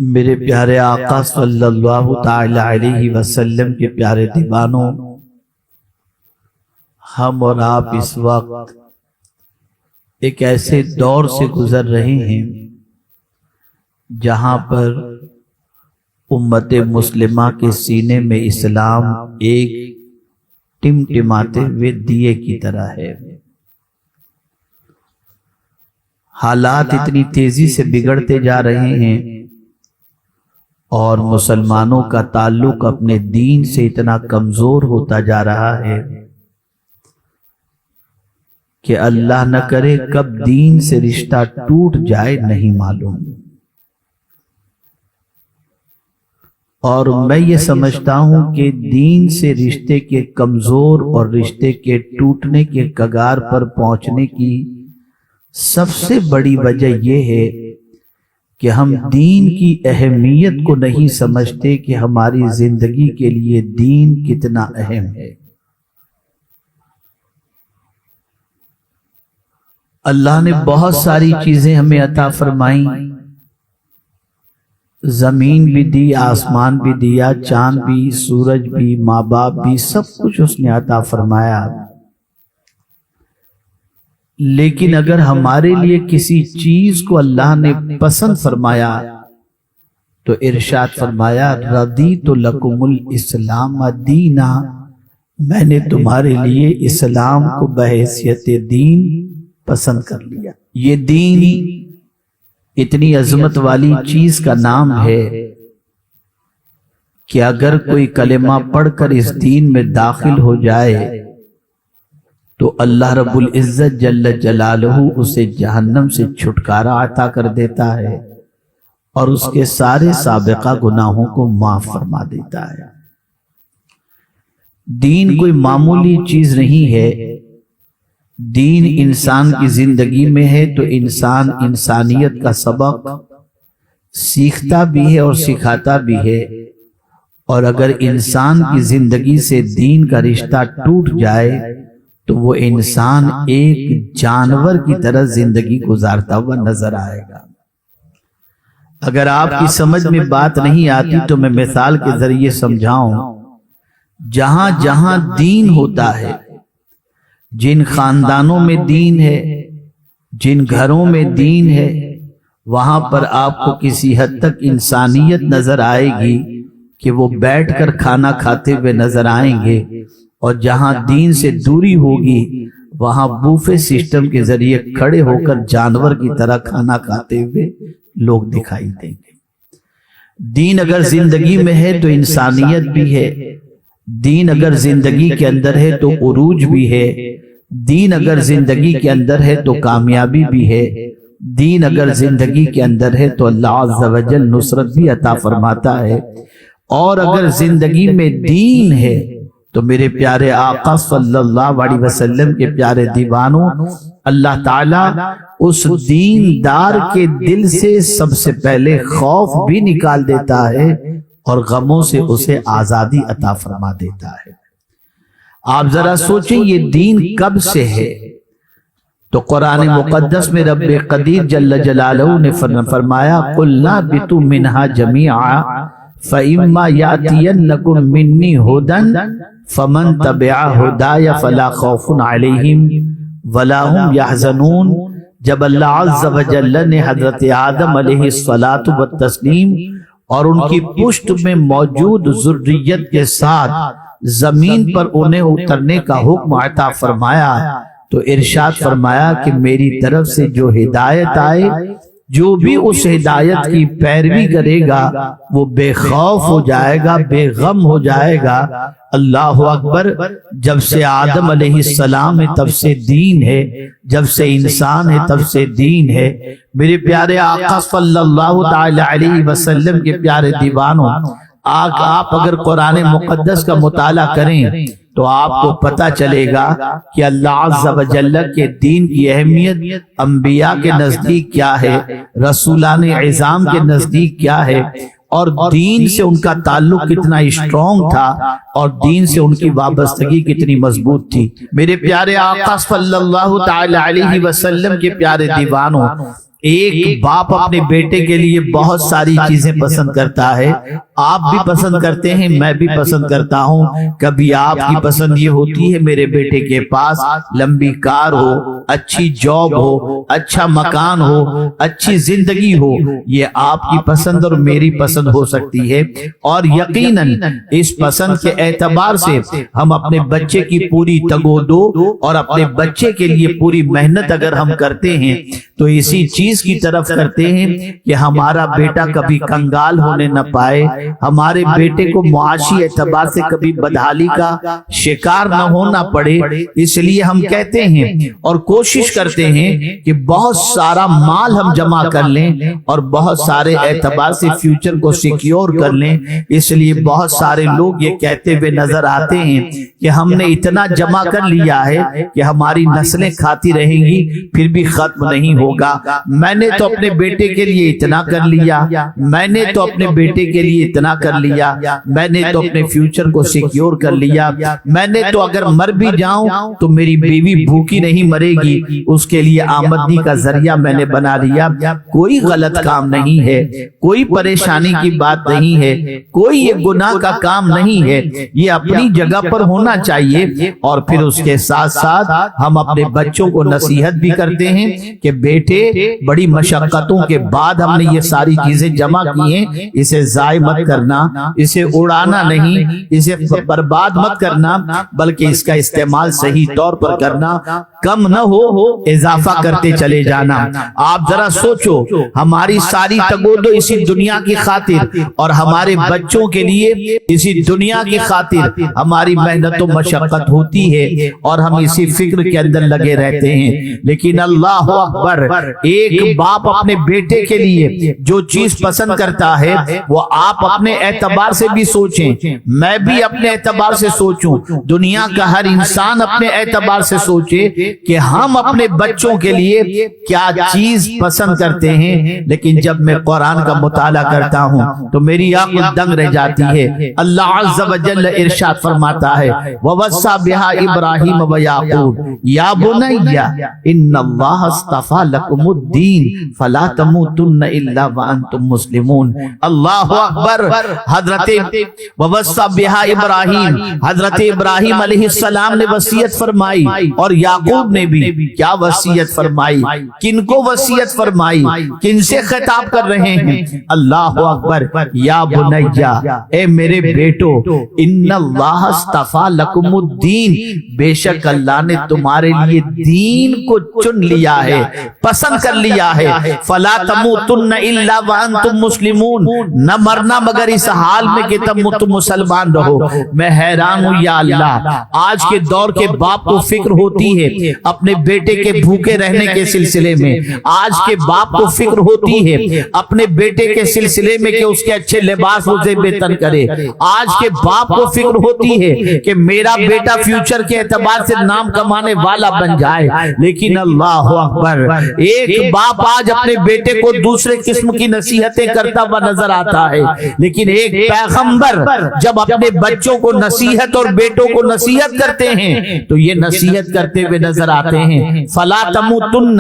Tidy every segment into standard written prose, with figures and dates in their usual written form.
میرے پیارے آقا صلی اللہ تعالی علیہ وسلم کے پیارے دیوانوں، ہم اور آپ اس وقت ایک ایسے دور سے گزر رہے ہیں جہاں پر امت مسلمہ کے سینے میں اسلام ایک ٹمٹماتے ہوئے دیے کی طرح ہے۔ حالات اتنی تیزی سے بگڑتے جا رہے ہیں اور مسلمانوں کا تعلق اپنے دین سے اتنا کمزور ہوتا جا رہا ہے کہ اللہ نہ کرے کب دین سے رشتہ ٹوٹ جائے نہیں معلوم۔ اور میں یہ سمجھتا ہوں کہ دین سے رشتے کے کمزور اور رشتے کے ٹوٹنے کے کگار پر پہنچنے کی سب سے بڑی وجہ یہ ہے کہ ہم دین کی اہمیت کو نہیں سمجھتے کہ ہماری زندگی کے لیے دین کتنا اہم ہے۔ اللہ نے بہت ساری چیزیں ہمیں عطا فرمائیں، زمین بھی دی، آسمان بھی دیا، چاند بھی، سورج بھی، ماں باپ بھی، سب کچھ اس نے عطا فرمایا۔ لیکن اگر ہمارے لیے کسی چیز کو اللہ نے پسند فرمایا تو ارشاد فرمایا رضیت لکم الاسلام دینا، میں نے تمہارے لیے اسلام کو بحیثیت دین پسند کر لیا۔ یہ دین اتنی عظمت والی چیز کا نام ہے کہ اگر کوئی کلمہ پڑھ کر اس دین میں داخل ہو جائے تو اللہ رب العزت جل جلالہ اسے جہنم سے چھٹکارا عطا کر دیتا ہے اور اس کے سارے سابقہ گناہوں کو معاف فرما دیتا ہے۔ دین کوئی معمولی چیز نہیں ہے، دین انسان کی زندگی میں ہے تو انسان انسانیت کا سبق سیکھتا بھی ہے اور سکھاتا بھی ہے، اور اگر انسان کی زندگی سے دین کا رشتہ ٹوٹ جائے تو وہ انسان ایک جانور کی طرح زندگی گزارتا ہوا نظر آئے گا۔ اگر آپ کی سمجھ میں بات نہیں آتی تو میں مثال کے ذریعے سمجھاؤں۔ جہاں جہاں دین ہوتا ہے، جن خاندانوں میں دین ہے، جن گھروں میں دین ہے، وہاں پر آپ کو کسی حد تک انسانیت نظر آئے گی کہ وہ بیٹھ کر کھانا کھاتے ہوئے نظر آئیں گے، اور جہاں دین سے دوری ہوگی وہاں بوفے سسٹم کے ذریعے کھڑے ہو کر جانور کی طرح کھانا کھاتے ہوئے لوگ دکھائی دیں گے۔ دین اگر زندگی میں ہے تو انسانیت بھی ہے، دین اگر زندگی کے اندر ہے تو عروج بھی ہے، دین اگر زندگی کے اندر ہے تو کامیابی بھی ہے، دین اگر زندگی کے اندر ہے تو اللہ عز و جل نصرت بھی عطا فرماتا ہے۔ اور اگر زندگی میں دین ہے تو میرے پیارے آقا صلی اللہ علیہ وسلم کے پیارے دیوانوں، اللہ تعالیٰ اس دیندار کے دل سے سب سے پہلے خوف بھی نکال دیتا ہے اور غموں سے اسے آزادی عطا فرما دیتا ہے۔ آپ ذرا سوچیں یہ دین کب سے ہے؟ تو قرآن مقدس میں رب قدیر جل جلالہ نے فرمایا قُلْنَا بِتُ مِنْهَا جَمِيعًا فَإِمَّا يَأْتِيَنَّكُم مِّنِّي هُدًى فَمَن تَبِعَ هُدَايَ فَلَا خَوْفٌ عَلَيْهِمْ وَلَا هُمْ يَحْزَنُونَ۔ جب اللہ عز و جل نے حضرت آدم علیہ الصلاۃ والتسلیم اور ان کی پشت میں موجود ذریت کے ساتھ زمین پر انہیں اترنے کا حکم عطا فرمایا تو ارشاد فرمایا کہ میری طرف سے جو ہدایت آئے، جو بھی اس ہدایت کی پیروی کرے گا وہ بے خوف ہو جائے گا، بے غم ہو جائے گا۔ اللہ اکبر۔ جب سے آدم علیہ السلام ہے تب سے دین ہے، جب سے انسان ہے تب سے دین ہے۔ میرے پیارے آقا صلی اللہ تعالی علیہ وسلم کے پیارے دیوانوں، آپ اگر قرآن مقدس کا مطالعہ کریں تو آپ کو پتہ چلے گا کہ اللہ عز و جل کے دین کی اہمیت انبیاء کے نزدیک کیا ہے، رسولان عظام کے نزدیک کیا ہے، اور دین سے ان کا تعلق کتنا اسٹرانگ تھا اور دین سے ان کی وابستگی کتنی مضبوط تھی۔ میرے پیارے آقا صلی اللہ تعالی علیہ وسلم کے پیارے دیوانوں، ایک باپ اپنے بیٹے کے لیے بہت ساری چیزیں پسند کرتا ہے، آپ بھی پسند کرتے ہیں، میں بھی پسند کرتا ہوں۔ کبھی آپ کی پسند یہ ہوتی ہے میرے بیٹے کے پاس لمبی کار ہو، اچھی جاب ہو، اچھا مکان ہو، اچھی زندگی ہو، یہ آپ کی پسند اور میری پسند ہو سکتی ہے، اور یقیناً اس پسند کے اعتبار سے ہم اپنے بچے کی پوری تگودو اور اپنے بچے کے لیے پوری محنت اگر ہم کرتے ہیں تو اسی چیز کی طرف کرتے ہیں کہ ہمارا بیٹا کبھی کنگال ہونے نہ پائے، ہمارے بیٹے کو معاشی اعتبار سے کبھی بدحالی کا شکار نہ ہونا پڑے۔ اس لیے ہم کہتے ہیں اور کوشش کرتے ہیں کہ بہت سارا مال ہم جمع کر لیں اور بہت سارے اعتبار سے فیوچر کو سیکیور کر لیں۔ اس لیے بہت سارے لوگ یہ کہتے ہوئے نظر آتے ہیں کہ ہم نے اتنا جمع کر لیا ہے کہ ہماری نسلیں کھاتی رہیں گی، پھر بھی ختم نہیں ہوگا۔ میں نے تو اپنے بیٹے کے لیے اتنا کر لیا، میں نے تو اپنے بیٹے کے لیے اتنا کر لیا، میں نے تو اپنے فیوچر کو سیکیور کر لیا، میں نے تو اگر مر بھی جاؤں تو میری بیوی بھوکی نہیں مرے گی، اس کے لیے آمدنی کا ذریعہ میں نے بنا لیا۔ کوئی غلط کام نہیں ہے، کوئی پریشانی کی بات نہیں ہے، کوئی یہ گناہ کا کام نہیں ہے، یہ اپنی جگہ پر ہونا چاہیے۔ اور پھر اس کے ساتھ ساتھ ہم اپنے بچوں کو نصیحت بھی کرتے ہیں کہ بیٹے بڑی مشقتوں کے بعد ہم نے یہ ساری چیزیں جمع کی ہیں، اسے ضائع مت کرنا، اسے اڑانا نہیں، اسے برباد مت کرنا، بلکہ اس کا استعمال صحیح طور پر کرنا، کم نہ ہو اضافہ کرتے چلے جانا۔ آپ ذرا سوچو، ہماری ساری تگودو اسی دنیا کی خاطر اور ہمارے بچوں کے لیے اسی دنیا کی خاطر ہماری محنت و مشقت ہوتی ہے اور ہم اسی فکر کے اندر لگے رہتے ہیں۔ لیکن اللہ اکبر، ایک باپ اپنے بیٹے کے لیے جو چیز پسند کرتا ہے وہ آپ اپنے اعتبار سے بھی سوچیں، میں بھی اپنے اعتبار سے سوچوں، دنیا کا ہر انسان اپنے اعتبار سے سوچے کہ ہم اپنے بچوں کے لیے کیا چیز پسند کرتے ہیں۔ لیکن جب میں قرآن کا مطالعہ کرتا ہوں تو میری آنکھ دنگ رہ جاتی ہے۔ اللہ عز و جل ارشاد فرماتا ہے وَوَصَّى بِهَا إِبْرَاهِيمَ وَيَعْقُوبُ يَا بُنَيَّ إِنَّ اللَّهَ اصْطَفَى لَكُمُ الدِّينَ فَلَا تَمُوتُنَّ إِلَّا وَأَنْتُمْ مُسْلِمُونَ۔ اللہ اکبر۔ حضرت وَوَصَّى بِهَا إِبْرَاهِيمَ، حضرت ابراہیم علیہ السلام نے وصیت فرمائی اور یعقوب نے بھی کیا وصیت فرمائی، کن کو وصیت فرمائی، کن سے خطاب کر رہے ہیں؟ اللہ اکبر۔ یا بنیا، اے میرے بیٹو، ان اللہ اصطفیٰ لکم الدین، بے شک اللہ نے تمہارے لیے دین کو چن لیا ہے، پسند کر لیا ہے۔ فلا تموتن الا وانتم مسلمون، نہ مرنا مگر اس حال میں کہ تم مسلمان رہو۔ میں حیران ہوں یا اللہ، آج کے دور کے باپ کو فکر ہوتی ہے اپنے بیٹے کے بھوکے رہنے کے سلسلے میں، آج کے باپ کو فکر ہوتی ہے اپنے بیٹے کے سلسلے میں کہ اس کے اچھے لباس اسے بہتر کرے، آج کے باپ کو فکر ہوتی ہے کہ میرا بیٹا فیوچر کے اعتبار سے نام کمانے والا بن جائے۔ لیکن اللہ اکبر، ایک باپ آج اپنے بیٹے کو دوسرے قسم کی نصیحتیں کرتا ہوا نظر آتا ہے، لیکن ایک پیغمبر جب اپنے بچوں کو نصیحت اور بیٹوں کو نصیحت کرتے ہیں تو یہ نصیحت کرتے ہوئے نظر آتے ہیں فلا تموتن،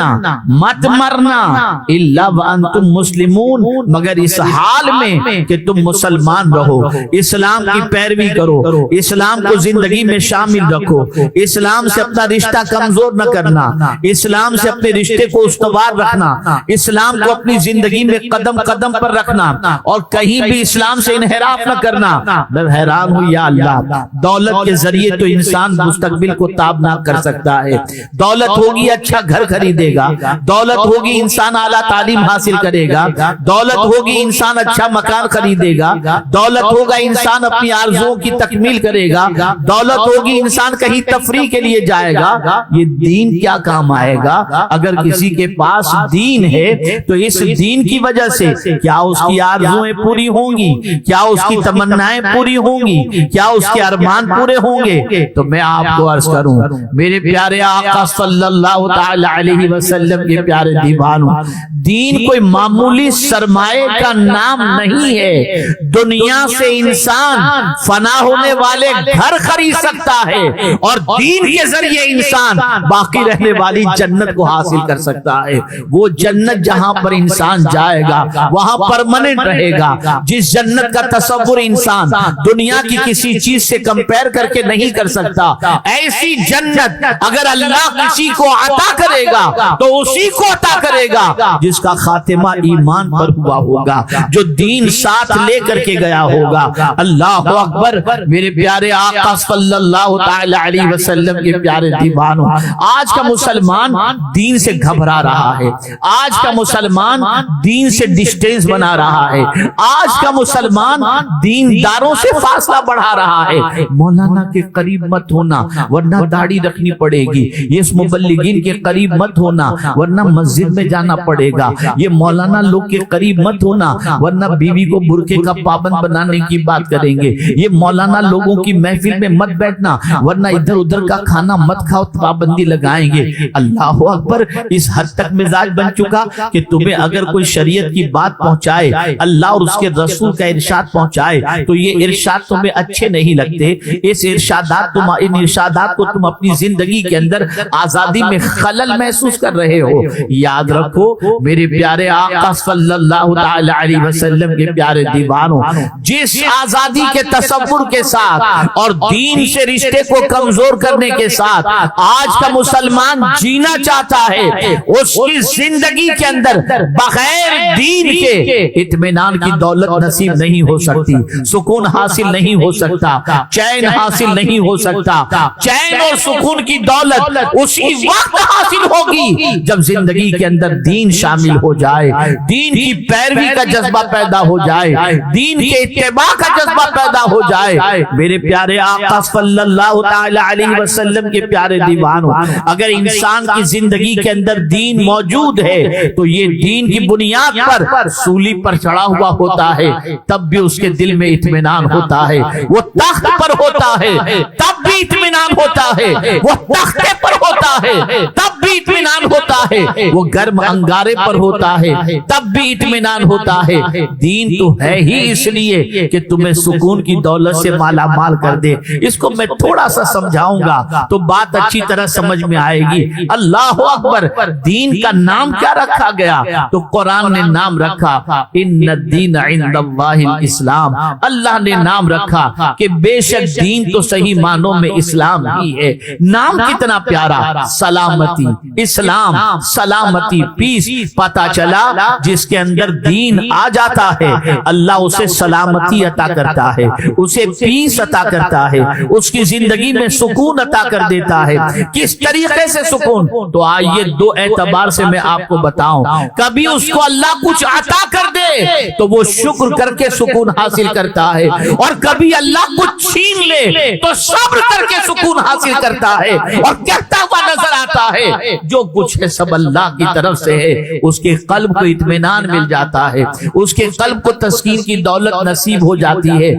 مت مرنا، الا وانتم مسلمون، مگر اس حال میں کہ تم مسلمان رہو، اسلام کی پیروی کرو، اسلام کو زندگی میں شامل رکھو، اسلام سے اپنا رشتہ کمزور نہ کرنا، اسلام سے اپنے رشتے کو استوار رکھنا، اسلام کو اپنی زندگی میں قدم قدم پر رکھنا اور کہیں بھی اسلام سے انحراف نہ کرنا۔ میں حیران ہوں یا اللہ، دولت کے ذریعے تو انسان مستقبل کو تابناک کر سکتا ہے، دولت ہوگی اچھا گھر خریدے گا، دولت ہوگی انسان اعلیٰ تعلیم حاصل کرے گا، دولت ہوگی انسان اچھا مکان خریدے گا، دولت ہوگا انسان اپنی آرزوؤں کی تکمیل کرے گا، دولت ہوگی انسان کہیں تفریح کے لیے جائے گا۔ یہ دین کیا کام آئے گا؟ اگر کسی کے پاس دین ہے تو اس دین کی وجہ سے کیا اس کی آرزویں پوری ہوں گی؟ کیا اس کی تمنائیں پوری ہوں گی؟ کیا اس کے ارمان پورے ہوں گے؟ تو میں آپ کو عرض کروں، میرے پیارے آقا صلی اللہ تعالی علیہ وسلم کے پیارے دیوانوں، دین کوئی معمولی سرمایے کا نام نہیں ہے۔ دنیا سے انسان فنا ہونے والے گھر خرید سکتا ہے اور دین کے ذریعے انسان باقی رہنے والی جنت کو حاصل کر سکتا ہے۔ وہ جنت جہاں پر انسان جائے گا وہاں پرماننٹ رہے گا. جس جنت کا تصور انسان دنیا کی کسی چیز سے کمپیر کر کے نہیں کر سکتا، ایسی جنت اگر اللہ کسی کو عطا کرے گا تو اسی کو عطا کرے گا جس کا خاتمہ ایمان پر ہوا ہوگا، جو دین ساتھ لے کر کے گیا ہوگا. اللہ اکبر. میرے پیارے آقا صلی اللہ تعالی علیہ وسلم کے پیارے دیوانوں، آج کا مسلمان دین سے گھبرا رہا ہے، آج کا مسلمان دین سے ڈسٹینس بنا رہا ہے، آج کا مسلمان دینداروں سے فاصلہ بڑھا رہا ہے. مولانا کے قریب مت ہونا ورنہ داڑھی رکھنی پڑے گی، یہ مبلغین کے قریب مت ہونا ورنہ مسجد میں جانا پڑے گا، یہ مولانا لوگ کے قریب مت ہونا ورنہ بیوی کو برقعے کا پابند بنانے کی بات کریں گے، یہ مولانا لوگوں کی محفل میں مت بیٹھنا ورنہ ادھر ادھر کا کھانا مت کھاؤ، پابندی لگائیں گے. اللہ اکبر. اس حد تک مزاج بن چکا کہ تمہیں اگر کوئی شریعت کی بات پہنچائے، اللہ اور اس کے رسول کا ارشاد پہنچائے تو یہ ارشاد تمہیں اچھے نہیں لگتے. ان ارشادات کو تم اپنی زندگی کے اندر آزادی میں خلل محسوس کر رہے ہو. یاد رکھو میرے پیارے آقا صلی اللہ تعالی علیہ وسلم کے پیارے دیوانوں، جس آزادی کے تصور کے ساتھ اور دین سے رشتے کو کمزور کرنے کے ساتھ آج کا مسلمان جینا چاہتا ہے، اس کی زندگی کے اندر بغیر دین کے اطمینان کی دولت نصیب نہیں ہو سکتی، سکون حاصل نہیں ہو سکتا، چین حاصل نہیں ہو سکتا. چین اور سکون کی دولت اسی وقت حاصل ہوگی جب زندگی کے اندر دین شامل ہو جائے، دین کی پیروی کا جذبہ پیدا ہو جائے، دین کے اتباع کا جذبہ پیدا ہو جائے. میرے پیارے آقا صلی اللہ تعالی علیہ وسلم کے پیارے دیوانوں، اگر انسان کی زندگی کے اندر دین موجود ہے تو یہ دین کی بنیاد پر سولی پر چڑھا ہوا ہوتا ہے، تب بھی اس کے دل میں اطمینان ہوتا ہے. وہ تخت پر ہوتا ہے تب بھی اطمینان ہوتا ہے، وہ تختے پر ہوتا ہے تب بھی اطمینان ہوتا ہے، وہ گرم انگارے پر ہوتا ہے تب بھی اطمینان ہوتا ہے. دین تو ہے ہی اس لیے کہ تمہیں سکون کی دولت سے مالا مال کر دے. اس کو میں تھوڑا سا سمجھاؤں گا تو بات اچھی طرح سمجھ میں آئے گی. اللہ اکبر. دین کا نام کیا رکھا گیا؟ تو قرآن نے نام رکھا ان الدین عند اللہ الاسلام. اللہ نے نام رکھا کہ بے شک دین تو صحیح معنوں میں اسلام ہی ہے. نام کتنا پیارا، سلامتی، اسلام، سلامتی، پیس. پتا چلا جس کے اندر دین آ جاتا ہے اللہ اسے سلامتی عطا کرتا ہے، اسے پیس عطا کرتا ہے، اس کی زندگی میں سکون عطا کر دیتا ہے. کس طریقے سے سکون؟ تو آئیے دو اعتبار سے میں آپ کو بتاؤں. کبھی اس کو اللہ کچھ عطا کر دے تو وہ شکر کر کے سکون حاصل کرتا ہے، اور کبھی اللہ کچھ چھین لے تو صبر کر کے سکون حاصل کرتا ہے اور کہتا ہوا نظر آتا ہے جو کچھ ہے سب اللہ کی طرف سے ہے. اس کے قلب کو اطمینان مل جاتا ہے، اس کے قلب کو تسکین کی دولت نصیب ہو جاتی ہے.